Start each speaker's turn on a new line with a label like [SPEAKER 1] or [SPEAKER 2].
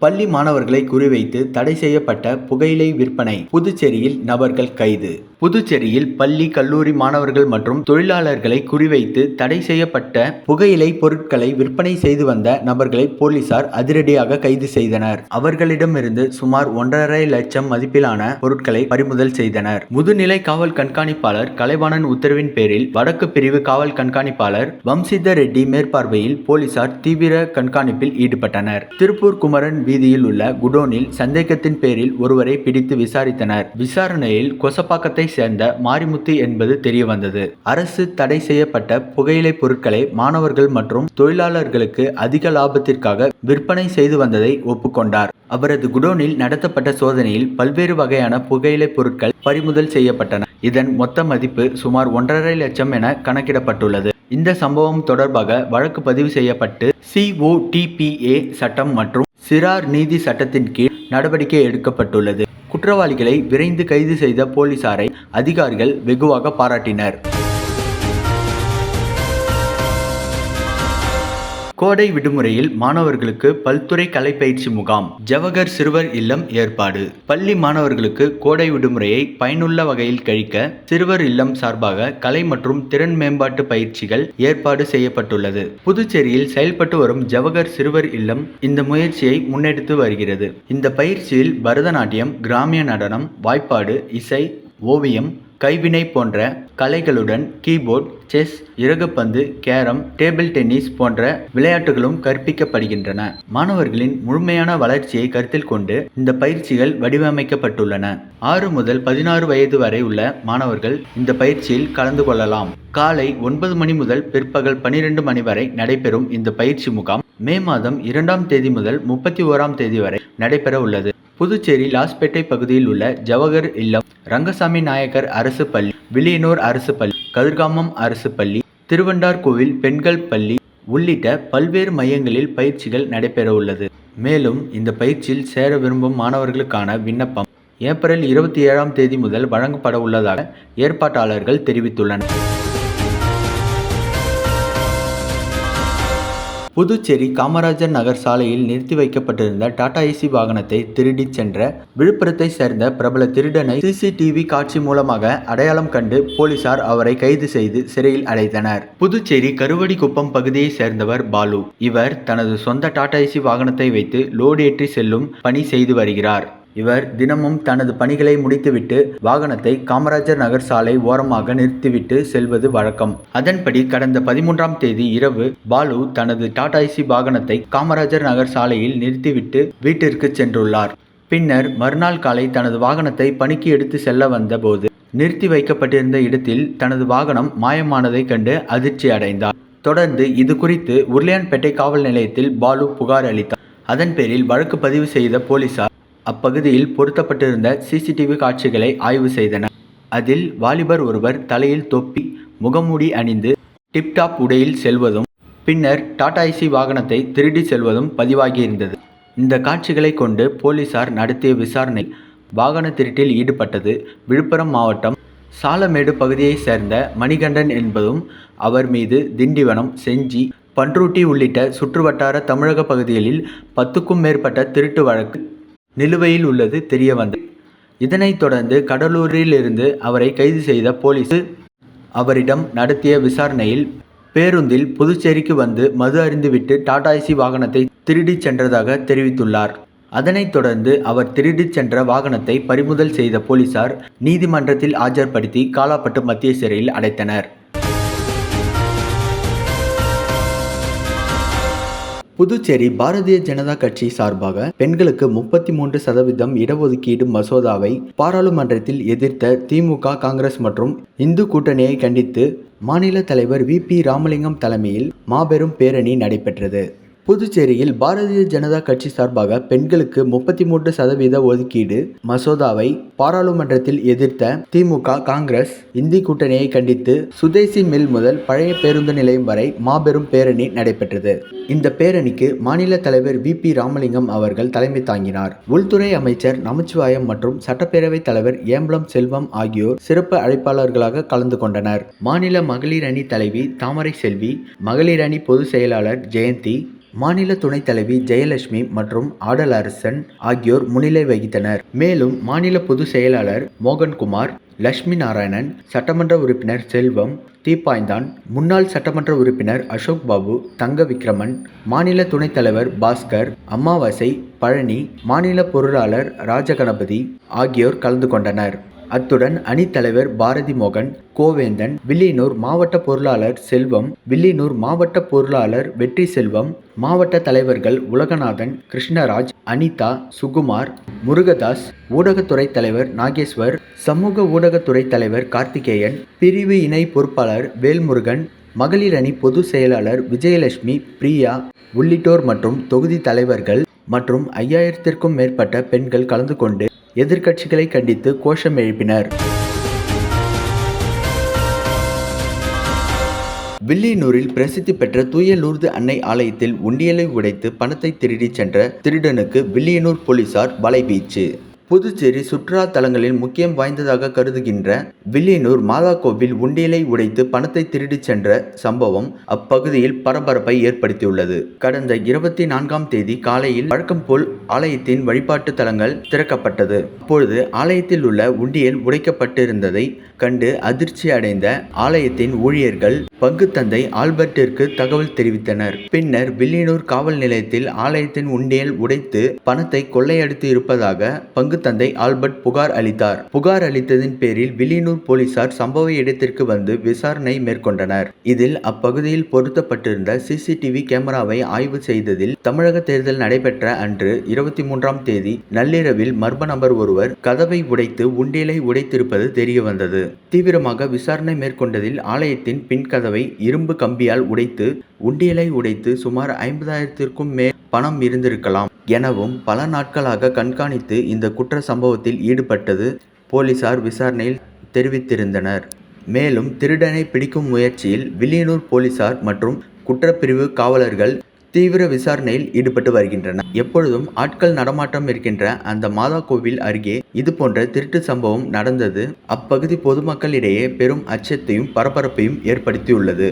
[SPEAKER 1] பள்ளி மாணவர்களை குறிவைத்து தடை செய்யப்பட்ட புகையிலை விற்பனை. புதுச்சேரியில் நபர்கள் கைது. புதுச்சேரியில் பள்ளி கல்லூரி மாணவர்கள் மற்றும் தொழிலாளர்களை குறிவைத்து தடை செய்யப்பட்ட புகையிலை பொருட்களை விற்பனை செய்து வந்த நபர்களை போலீசார் அதிரடியாக கைது செய்தனர். அவர்களிடமிருந்து சுமார் 1.5 லட்சம் மதிப்பிலான பொருட்களை பறிமுதல் செய்தனர். முதுநிலை காவல் கண்காணிப்பாளர் கலைவாணன் உத்தரவின் பேரில் வடக்கு பிரிவு காவல் கண்காணிப்பாளர் வம்சிதர் ரெட்டி மேற்பார்வையில் போலீசார் தீவிர கண்காணிப்பில் ஈடுபட்டனர். திருப்பூர் குமரன் வீதியில் உள்ள குடோனில் சந்தேகத்தின் பேரில் ஒருவரை பிடித்து விசாரித்தனர். விசாரணையில் கொசப்பாக்கத்தை சேர்ந்த மாரிமுத்து என்பது தெரியவந்தது. அரசு தடை செய்யப்பட்ட புகையிலை பொருட்களை மாணவர்கள் மற்றும் தொழிலாளர்களுக்கு அதிக லாபத்திற்காக விற்பனை செய்து வந்ததை ஒப்புக்கொண்டார். அவரது குடோனில் நடத்தப்பட்ட சோதனையில் பல்வேறு வகையான புகையிலை பொருட்கள் பறிமுதல் செய்யப்பட்டன. இதன் மொத்த மதிப்பு சுமார் 1.5 லட்சம் என கணக்கிடப்பட்டுள்ளது. இந்த சம்பவம் தொடர்பாக வழக்கு பதிவு செய்யப்பட்டு COTPA சட்டம் மற்றும் சிறார் நீதி சட்டத்தின் கீழ் நடவடிக்கை எடுக்கப்பட்டுள்ளது. குற்றவாளிகளை விரைந்து கைது செய்த போலீசாரை அதிகாரிகள் வெகுவாக பாராட்டினர். கோடை விடுமுறையில் மாணவர்களுக்கு பல்துறை கலை பயிற்சி முகாம். ஜவஹர் சிறுவர் இல்லம் ஏற்பாடு. பள்ளி மாணவர்களுக்கு கோடை விடுமுறையை பயனுள்ள வகையில் கழிக்க சிறுவர் இல்லம் சார்பாக கலை மற்றும் திறன் மேம்பாட்டு பயிற்சிகள் ஏற்பாடு செய்யப்பட்டுள்ளது. புதுச்சேரியில் செயல்பட்டு வரும் ஜவஹர் சிறுவர் இல்லம் இந்த முயற்சியை முன்னெடுத்து வருகிறது. இந்த பயிற்சியில் பரதநாட்டியம், கிராமிய நடனம், வாய்ப்பாடு, இசை, ஓவியம், கைவினை போன்ற கலைகளுடன் கீபோர்ட், செஸ், இறகுப்பந்து, கேரம், டேபிள் டென்னிஸ் போன்ற விளையாட்டுகளும் கற்பிக்கப்படுகின்றன. மாணவர்களின் முழுமையான வளர்ச்சியை கருத்தில் கொண்டு இந்த பயிற்சிகள் வடிவமைக்கப்பட்டுள்ளன. 6 முதல் 16 வயது வரை உள்ள மாணவர்கள் இந்த பயிற்சியில் கலந்து கொள்ளலாம். காலை 9 மணி முதல் பிற்பகல் 12 மணி வரை நடைபெறும் இந்த பயிற்சி முகாம் மே மாதம் 2ஆம் தேதி முதல் 31ஆம் தேதி வரை நடைபெற உள்ளது. புதுச்சேரி லாஸ்பேட்டை பகுதியில் உள்ள ஜவஹர் இல்லம், ரங்கசாமி நாயக்கர் அரசு பள்ளி, வில்லியனூர் அரசு பள்ளி, கதிர்காமம் அரசு பள்ளி, திருவண்டார்கோவில் பெண்கள் பள்ளி உள்ளிட்ட பல்வேறு மையங்களில் பயிற்சிகள் நடைபெற உள்ளது. மேலும் இந்த பயிற்சியில் சேர விரும்பும் மாணவர்களுக்கான விண்ணப்பம் ஏப்ரல் 27ஆம் தேதி முதல் வழங்கப்பட உள்ளதாக ஏற்பாட்டாளர்கள் தெரிவித்துள்ளனர். புதுச்சேரி காமராஜர் நகர் சாலையில் நிறுத்தி வைக்கப்பட்டிருந்த டாடா ஏசி வாகனத்தை திருடிச் சென்ற விழுப்புரத்தை சேர்ந்த பிரபல திருடனை CCTV காட்சி மூலமாக அடையாளம் கண்டு போலீசார் அவரை கைது செய்து சிறையில் அடைத்தனர். புதுச்சேரி கருவடிக்குப்பம் பகுதியை சேர்ந்தவர் பாலு. இவர் தனது சொந்த டாடா ஏசி வாகனத்தை வைத்து லோடு ஏற்றி செல்லும் பணி செய்து வருகிறார். இவர் தினமும் தனது பணிகளை முடித்துவிட்டு வாகனத்தை காமராஜர் நகர் சாலை ஓரமாக நிறுத்திவிட்டு செல்வது வழக்கம். அதன்படி கடந்த 13ஆம் தேதி இரவு பாலு தனது டாடா ஏசி வாகனத்தை காமராஜர் நகர் சாலையில் நிறுத்திவிட்டு வீட்டிற்கு சென்றுள்ளார். பின்னர் மறுநாள் காலை தனது வாகனத்தை பணிக்கு எடுத்து செல்ல வந்த போது நிறுத்தி வைக்கப்பட்டிருந்த இடத்தில் தனது வாகனம் மாயமானதை கண்டு அதிர்ச்சி அடைந்தார். தொடர்ந்து இது குறித்து உருளையான்பேட்டை காவல் நிலையத்தில் பாலு புகார் அளித்தார். அதன் பேரில் வழக்கு பதிவு செய்த போலீசார் அப்பகுதியில் பொருத்தப்பட்டிருந்த CCTV காட்சிகளை ஆய்வு செய்தனர். அதில் வாலிபர் ஒருவர் தலையில் தொப்பி, முகமூடி அணிந்து டிப்டாப் உடையில் செல்வதும் பின்னர் டாடா ஏசி வாகனத்தை திருடி செல்வதும் பதிவாகியிருந்தது. இந்த காட்சிகளை கொண்டு போலீசார் நடத்திய விசாரணை வாகன திருட்டில் ஈடுபட்டது விழுப்புரம் மாவட்டம் சாலமேடு பகுதியை சேர்ந்த மணிகண்டன் என்பதும் அவர் மீது திண்டிவனம், செஞ்சி, பன்ருட்டி உள்ளிட்ட சுற்றுவட்டார தமிழக பகுதிகளில் 10க்கும் மேற்பட்ட திருட்டு வழக்கு நிலுவையில் உள்ளது தெரியவந்தது. இதனைத் தொடர்ந்து கடலூரில் இருந்து அவரை கைது செய்த போலீஸ் அவரிடம் நடத்திய விசாரணையில் பேருந்தில் புதுச்சேரிக்கு வந்து மது அருந்திவிட்டு டாடா ஏசி வாகனத்தை திருடிச் சென்றதாக தெரிவித்துள்ளார். அதனைத் தொடர்ந்து அவர் திருடிச் சென்ற வாகனத்தை பறிமுதல் செய்த போலீசார் நீதிமன்றத்தில் ஆஜர்படுத்தி காலாப்பட்டு மத்திய சிறையில் அடைத்தனர். புதுச்சேரி பாரதிய ஜனதா கட்சி சார்பாக பெண்களுக்கு 33% இடஒதுக்கீடு மசோதாவை பாராளுமன்றத்தில் எதிர்த்த திமுக, காங்கிரஸ் மற்றும் இந்து கூட்டணியை கண்டித்து மாநில தலைவர் VP ராமலிங்கம் தலைமையில் மாபெரும் பேரணி நடைபெற்றது. புதுச்சேரியில் பாரதிய ஜனதா கட்சி சார்பாக பெண்களுக்கு 33% ஒதுக்கீடு மசோதாவை பாராளுமன்றத்தில் எதிர்த்த திமுக, காங்கிரஸ், இந்தி கூட்டணியை கண்டித்து சுதேசி மில் முதல் பழைய பேருந்து நிலையம் வரை மாபெரும் பேரணி நடைபெற்றது. இந்த பேரணிக்கு மாநில தலைவர் VP ராமலிங்கம் அவர்கள் தலைமை தாங்கினார். உள்துறை அமைச்சர் நமச்சிவாயம் மற்றும் சட்டப்பேரவைத் தலைவர் ஏம்பலம் செல்வம் ஆகியோர் சிறப்பு அழைப்பாளர்களாக கலந்து கொண்டனர். மாநில மகளிர் அணி தலைவி தாமரை செல்வி, மகளிர் அணி பொதுச் செயலாளர் ஜெயந்தி, மாநில துணைத் தலைவி ஜெயலட்சுமி மற்றும் ஆடலரசன் ஆகியோர் முன்னிலை வகித்தனர். மேலும் மாநில பொதுச் செயலாளர் மோகன்குமார், லட்சுமி நாராயணன், சட்டமன்ற உறுப்பினர் செல்வம், தீப்பாய்ந்தான், முன்னாள் சட்டமன்ற உறுப்பினர் அசோக் பாபு, தங்க விக்ரமன், மாநில துணைத் தலைவர் பாஸ்கர், அம்மாவாசை, பழனி, மாநில பொருளாளர் ராஜகணபதி ஆகியோர் கலந்து கொண்டனர். அத்துடன் அணித்தலைவர் பாரதி மோகன், கோவேந்தன், வில்லியனூர் மாவட்ட பொருளாளர் செல்வம், வில்லியனூர் மாவட்ட பொருளாளர் வெற்றி செல்வம், மாவட்ட தலைவர்கள் உலகநாதன், கிருஷ்ணராஜ், அனிதா, சுகுமார், முருகதாஸ், ஊடகத்துறை தலைவர் நாகேஸ்வர், சமூக ஊடகத்துறை தலைவர் கார்த்திகேயன், பிரிவு இணை பொறுப்பாளர் வேல்முருகன், மகளிர் அணி பொதுச் செயலாளர் விஜயலட்சுமி, பிரியா உள்ளிட்டோர் மற்றும் தொகுதி தலைவர்கள் மற்றும் 5000த்திற்கும் மேற்பட்ட பெண்கள் கலந்து கொண்டு எதிர்க்கட்சிகளை கண்டித்து கோஷம் எழுப்பினர். வில்லியனூரில் பிரசித்தி பெற்ற தூய லூர்து அன்னை ஆலயத்தில் உண்டியலை உடைத்து பணத்தை திருடிச் சென்ற திருடனுக்கு வில்லியனூர் போலீசார் வலைவீச்சு. புதுச்சேரி சுற்றுலா தலங்களில் முக்கியம் வாய்ந்ததாக கருதுகின்ற வில்லியனூர் மாதா கோவில் உண்டியலை உடைத்து பணத்தை திருடிச் சென்ற சம்பவம் அப்பகுதியில் பரபரப்பை ஏற்படுத்தியுள்ளது. கடந்த 24ஆம் தேதி காலையில் வழக்கம் போல் ஆலயத்தின் வழிபாட்டு தலங்கள் திறக்கப்பட்டது. அப்பொழுது ஆலயத்தில் உள்ள உண்டியல் உடைக்கப்பட்டிருந்ததை கண்டு அதிர்ச்சி அடைந்த ஆலயத்தின் ஊழியர்கள் பங்குத்தந்தை ஆல்பர்ட்டிற்கு தகவல் தெரிவித்தனர். பின்னர் வில்லியனூர் காவல் நிலையத்தில் ஆலயத்தின் உண்டியல் உடைத்து பணத்தை கொள்ளையடித்து இருப்பதாக பங்குத்தந்தை ஆல்பர்ட் புகார் அளித்தார். புகார் அளித்ததின் பேரில் வில்லியனூர் போலீசார் சம்பவ இடத்திற்கு வந்து விசாரணை மேற்கொண்டனர். இதில் அப்பகுதியில் பொருத்தப்பட்டிருந்த சிசிடிவி கேமராவை ஆய்வு செய்ததில் தமிழக தேர்தல் நடைபெற்ற அன்று 23ஆம் தேதி நள்ளிரவில் மர்ம நபர் ஒருவர் கதவை உடைத்து உண்டியலை உடைத்திருப்பது தெரியவந்தது. தீவிரமாக விசாரணை மேற்கொண்டதில் ஆலயத்தின் பின்கதவை இரும்பு கம்பியால் உடைத்து உண்டியலை உடைத்து சுமார் 50,000த்திற்கும் மேல் பணம் இருந்திருக்கலாம் எனவும் பல நாட்களாக கண்காணித்து இந்த குற்ற சம்பவத்தில் ஈடுபட்டது போலீசார் விசாரணையில் தெரிவித்திருந்தனர். மேலும் திருடனை பிடிக்கும் முயற்சியில் வில்லியனூர் போலீசார் மற்றும் குற்றப்பிரிவு காவலர்கள் தீவிர விசாரணையில் ஈடுபட்டு வருகின்றனர். எப்பொழுதும் ஆட்கள் நடமாட்டம் இருக்கின்ற அந்த மாதா கோவில் அருகே இதுபோன்ற திருட்டு சம்பவம் நடந்தது அப்பகுதி பொதுமக்களிடையே பெரும் அச்சத்தையும் பரபரப்பையும் ஏற்படுத்தியுள்ளது.